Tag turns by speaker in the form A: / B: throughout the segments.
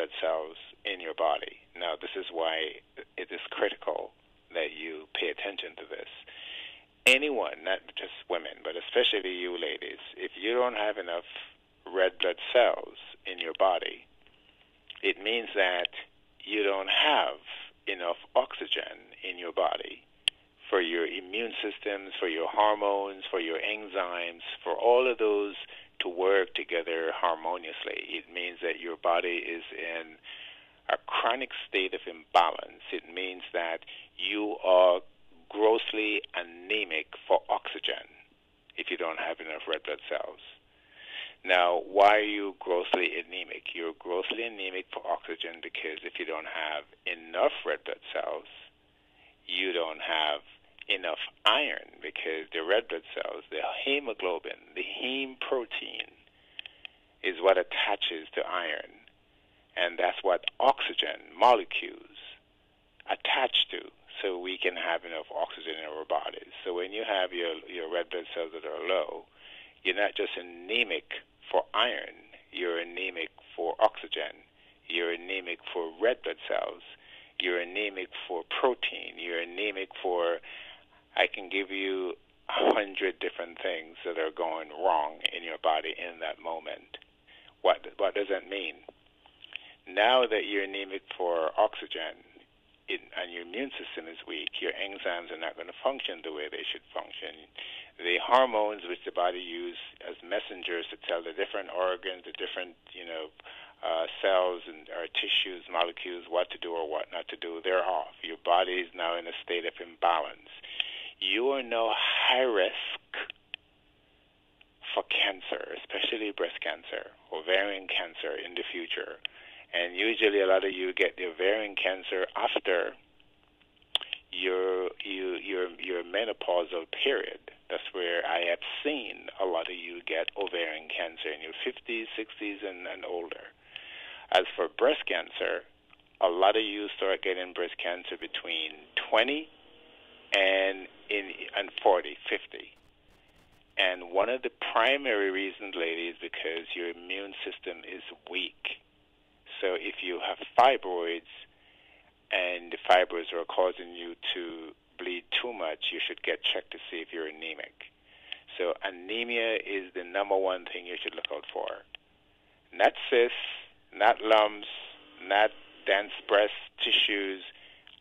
A: blood cells in your body. Now, this is why it is critical that you pay attention to this. Anyone, not just women, but especially you ladies, if you don't have enough red blood cells in your body, it means that you don't have enough oxygen in your body for your immune systems, for your hormones, for your enzymes, for all of those to work together harmoniously. It means that your body is in a chronic state of imbalance. It means that you are grossly anemic for oxygen if you don't have enough red blood cells. Now, why are you grossly anemic? You're grossly anemic for oxygen because if you don't have enough red blood cells, you don't have enough iron, because the red blood cells, the hemoglobin, the heme protein, is what attaches to iron. And that's what oxygen molecules attach to, so we can have enough oxygen in our bodies. So when you have your red blood cells that are low, you're not just anemic for iron, you're anemic for oxygen, you're anemic for red blood cells, you're anemic for protein, you're anemic for, I can give you 100 different things that are going wrong in your body in that moment. What does that mean? Now that you're anemic for oxygen and your immune system is weak, your enzymes are not going to function the way they should function. The hormones which the body uses as messengers to tell the different organs, the different cells and or tissues, molecules, what to do or what not to do, they're off. Your body is now in a state of imbalance. You are now high risk for cancer, especially breast cancer, ovarian cancer in the future. And usually a lot of you get the ovarian cancer after your menopausal period. That's where I have seen a lot of you get ovarian cancer in your 50s, 60s, and older. As for breast cancer, a lot of you start getting breast cancer between 20 and 40, 50. And one of the primary reasons, ladies, because your immune system is weak. So if you have fibroids and the fibroids are causing you to bleed too much, you should get checked to see if you're anemic. So anemia is the number one thing you should look out for. Not cysts, not lumps, not dense breast tissues,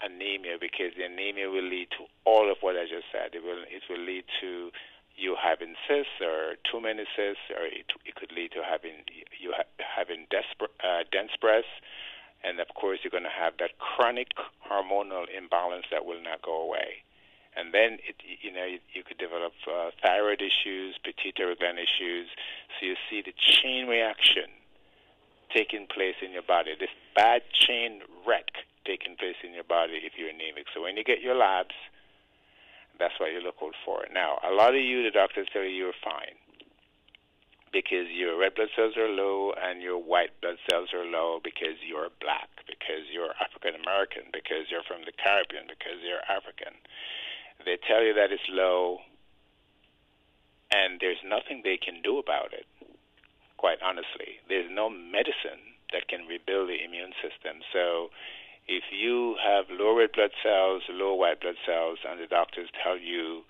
A: anemia, because the anemia will lead to all of what I just said. It will lead to you having cysts or too many cysts, or it could lead to having dense breasts, and of course you're going to have that chronic hormonal imbalance that will not go away. And then you could develop thyroid issues, pituitary gland issues. So you see the chain reaction taking place in your body, this bad chain wreck taking place in your body if you're anemic. So when you get your labs, that's what you look out for. Now, a lot of you, the doctors tell you you're fine because your red blood cells are low and your white blood cells are low because you're black, because you're African American, because you're from the Caribbean, because you're African. They tell you that it's low, and there's nothing they can do about it, quite honestly. There's no medicine that can rebuild the immune system. So if you have low red blood cells, low white blood cells, and the doctors tell you,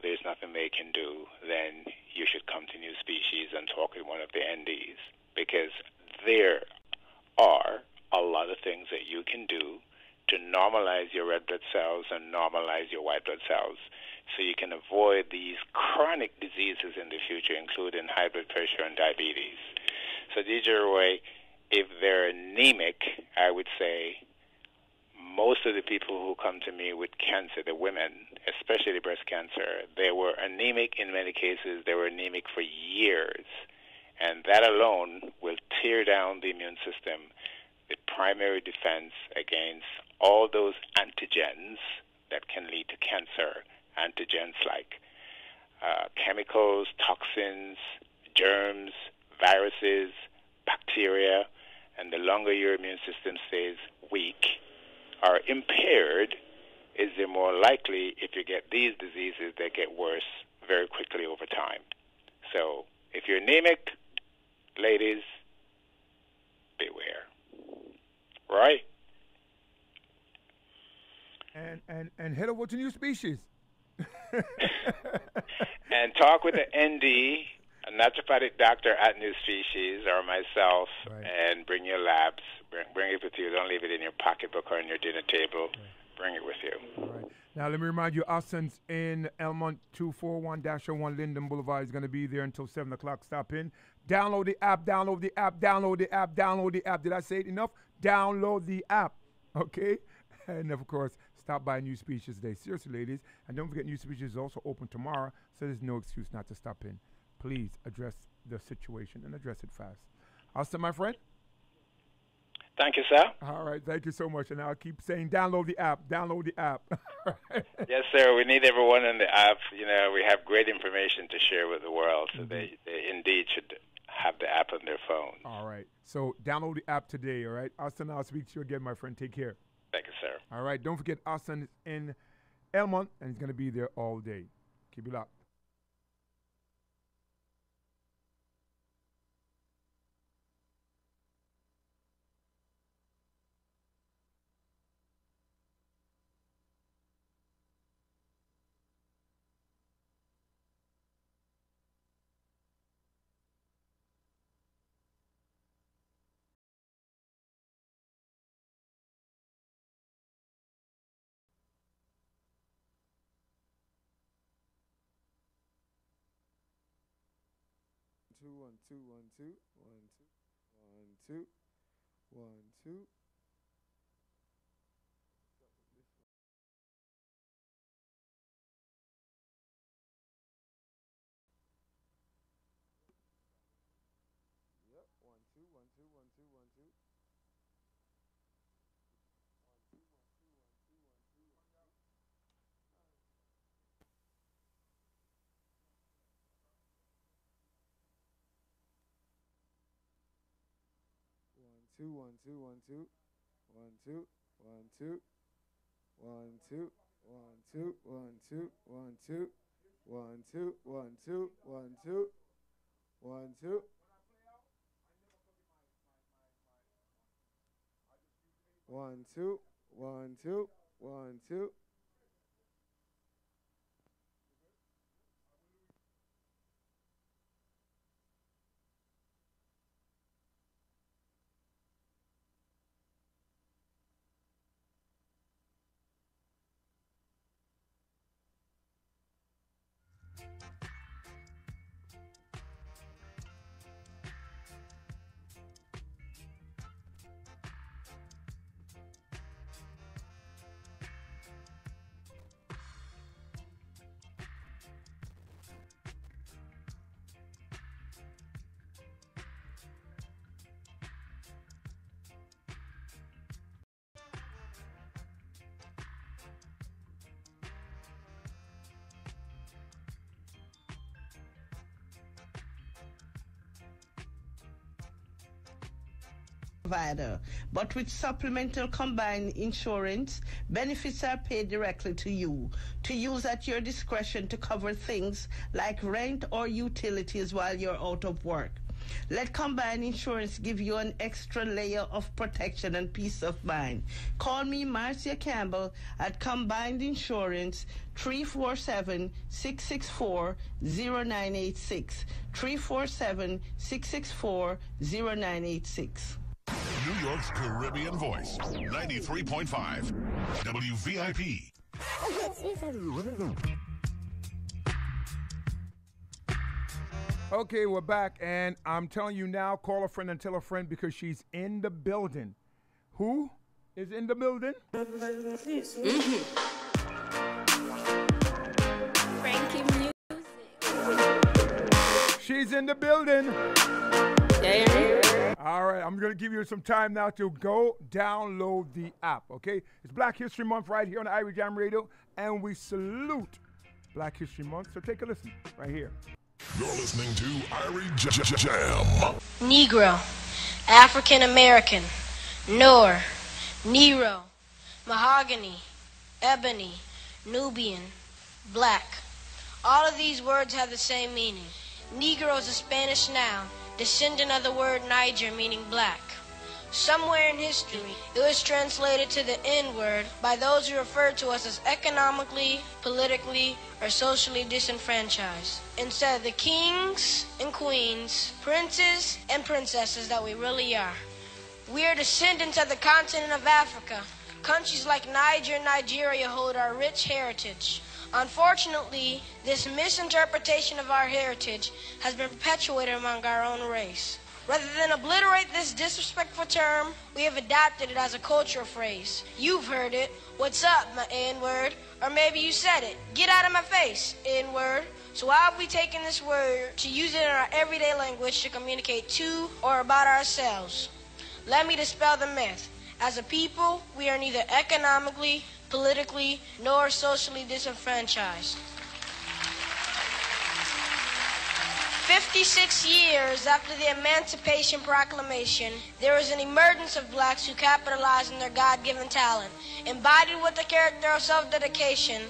A: there's nothing they can do, then you should come to New Species and talk with one of the NDs, because there are a lot of things that you can do to normalize your red blood cells and normalize your white blood cells so you can avoid these chronic diseases in the future, including high blood pressure and diabetes. So DJ Roy, if they're anemic, I would say most of the people who come to me with cancer, the women, especially breast cancer, they were anemic in many cases. They were anemic for years. And that alone will tear down the immune system, the primary defense against all those antigens that can lead to cancer. Antigens like chemicals, toxins, germs, viruses, bacteria. And the longer your immune system stays weak or impaired, is the more likely if you get these diseases, they get worse very quickly over time. So if you're anemic, ladies, beware. right.
B: And head over to New Species.
A: And talk with the ND, a naturopathic doctor at New Species, or myself,
B: right.
A: And bring your labs. Bring it with you. Don't leave it in your pocketbook or on your dinner table. Right. Bring it with you.
B: All right. Now, let me remind you, Austin's in Elmont 241-01 Linden Boulevard is going to be there until 7 o'clock. Stop in. Download the app, download the app, download the app, download the app. Did I say it enough? Download the app. Okay? And, of course, stop by New Species today. Seriously, ladies. And don't forget, New Species is also open tomorrow, so there's no excuse not to stop in. Please address the situation and address it fast. Austin, my friend?
A: Thank you, sir.
B: All right, thank you so much. And I'll keep saying download the app, download the app.
A: Yes, sir. We need everyone in the app. You know, we have great information to share with the world, so they indeed should have the app on their phone.
B: All right. So download the app today, all right? Austin, I'll speak to you again, my friend. Take care.
A: Thank you, sir.
B: All right. Don't forget, Austin is in Elmont, and he's going to be there all day. Keep it locked. One, two, one, two, one, two, one, two, one, two. Yep, one, two, one, two, one, two, one, two. One, two, one, two, one, two, one, two, one, two, one, two, one, two, one, two, one, two, one, two, one, two, one, two. One, two, one, two, one, two.
C: Provider, but with supplemental combined insurance, benefits are paid directly to you to use at your discretion to cover things like rent or utilities while you're out of work. Let combined insurance give you an extra layer of protection and peace of mind. Call me, Marcia Campbell, at Combined Insurance, 347-664-0986, 347-664-0986.
D: New York's Caribbean Voice, 93.5 WVIP.
B: Okay, we're back, and I'm telling you now, call a friend and tell a friend because she's in the building. Who is in the building?
E: Frankie Music.
B: She's in the building.
E: Yeah.
B: All right, I'm going to give you some time now to go download the app, okay? It's Black History Month right here on the Irie Jam Radio, and we salute Black History Month, so take a listen right here.
D: You're listening to Irie Jam.
F: Negro, African American, Noor, Nero, Mahogany, Ebony, Nubian, Black. All of these words have the same meaning. Negro is a Spanish noun, descendant of the word Niger meaning black. Somewhere in history, it was translated to the N-word by those who referred to us as economically, politically, or socially disenfranchised, instead of the kings and queens, princes and princesses that we really are. We are descendants of the continent of Africa. Countries like Niger and Nigeria hold our rich heritage. Unfortunately, this misinterpretation of our heritage has been perpetuated among our own race. Rather than obliterate this disrespectful term, we have adopted it as a cultural phrase. You've heard it. What's up, my N-word? Or maybe you said it. Get out of my face, N-word. So why have we taken this word to use it in our everyday language to communicate to or about ourselves? Let me dispel the myth. As a people, we are neither economically, politically, nor socially disenfranchised. 56 years after the Emancipation Proclamation, there was an emergence of blacks who capitalized on their God-given talent. Embodied with the character of self-dedication,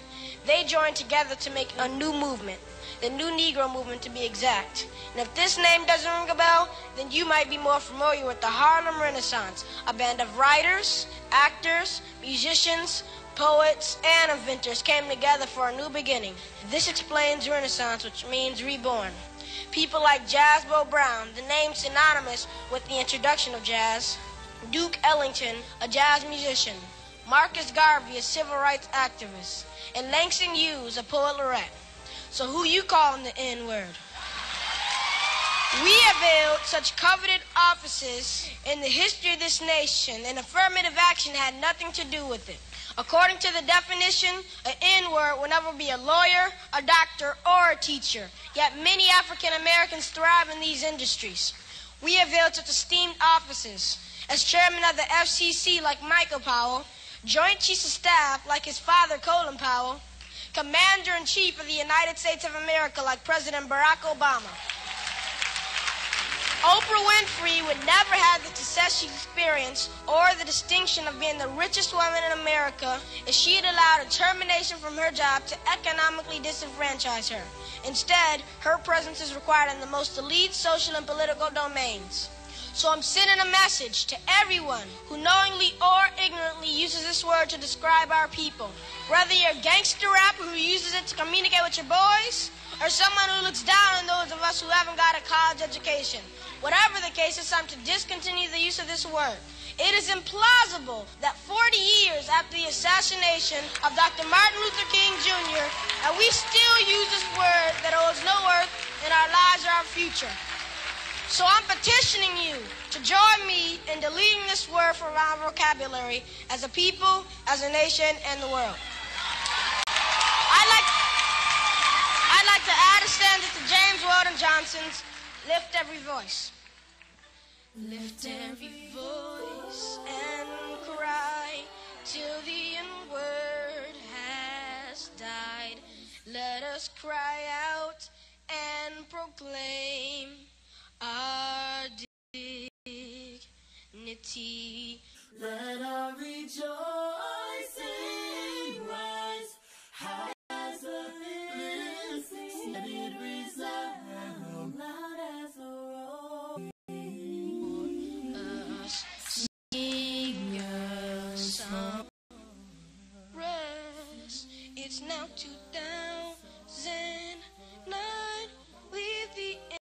F: they joined together to make a new movement, the New Negro Movement to be exact. And if this name doesn't ring a bell, then you might be more familiar with the Harlem Renaissance, a band of writers, actors, musicians, poets, and inventors came together for a new beginning. This explains Renaissance, which means reborn. People like Jasbo Brown, the name synonymous with the introduction of jazz, Duke Ellington, a jazz musician, Marcus Garvey, a civil rights activist, and Langston Hughes, a poet laureate. So who you calling the N-word? We have held such coveted offices in the history of this nation, and affirmative action had nothing to do with it. According to the definition, an N-word will never be a lawyer, a doctor, or a teacher. Yet many African Americans thrive in these industries. We have held such esteemed offices as chairman of the FCC like Michael Powell, Joint Chiefs of Staff like his father Colin Powell, Commander-in-Chief of the United States of America like President Barack Obama. Oprah Winfrey would never have the success she experienced or the distinction of being the richest woman in America if she had allowed a termination from her job to economically disenfranchise her. Instead, her presence is required in the most elite social and political domains. So I'm sending a message to everyone who knowingly or ignorantly uses this word to describe our people. Whether you're a gangster rapper who uses it to communicate with your boys, or someone who looks down on those of us who haven't got a college education. Whatever the case, it's time to discontinue the use of this word. It is implausible that 40 years after the assassination of Dr. Martin Luther King Jr., that we still use this word that holds no worth in our lives or our future. So I'm petitioning you to join me in deleting this word from our vocabulary as a people, as a nation, and the world. I'd like to add a stanza to James Weldon Johnson's Lift Every Voice. Lift every voice and cry till the N-word has died. Let us cry out and proclaim our dignity. Let our rejoice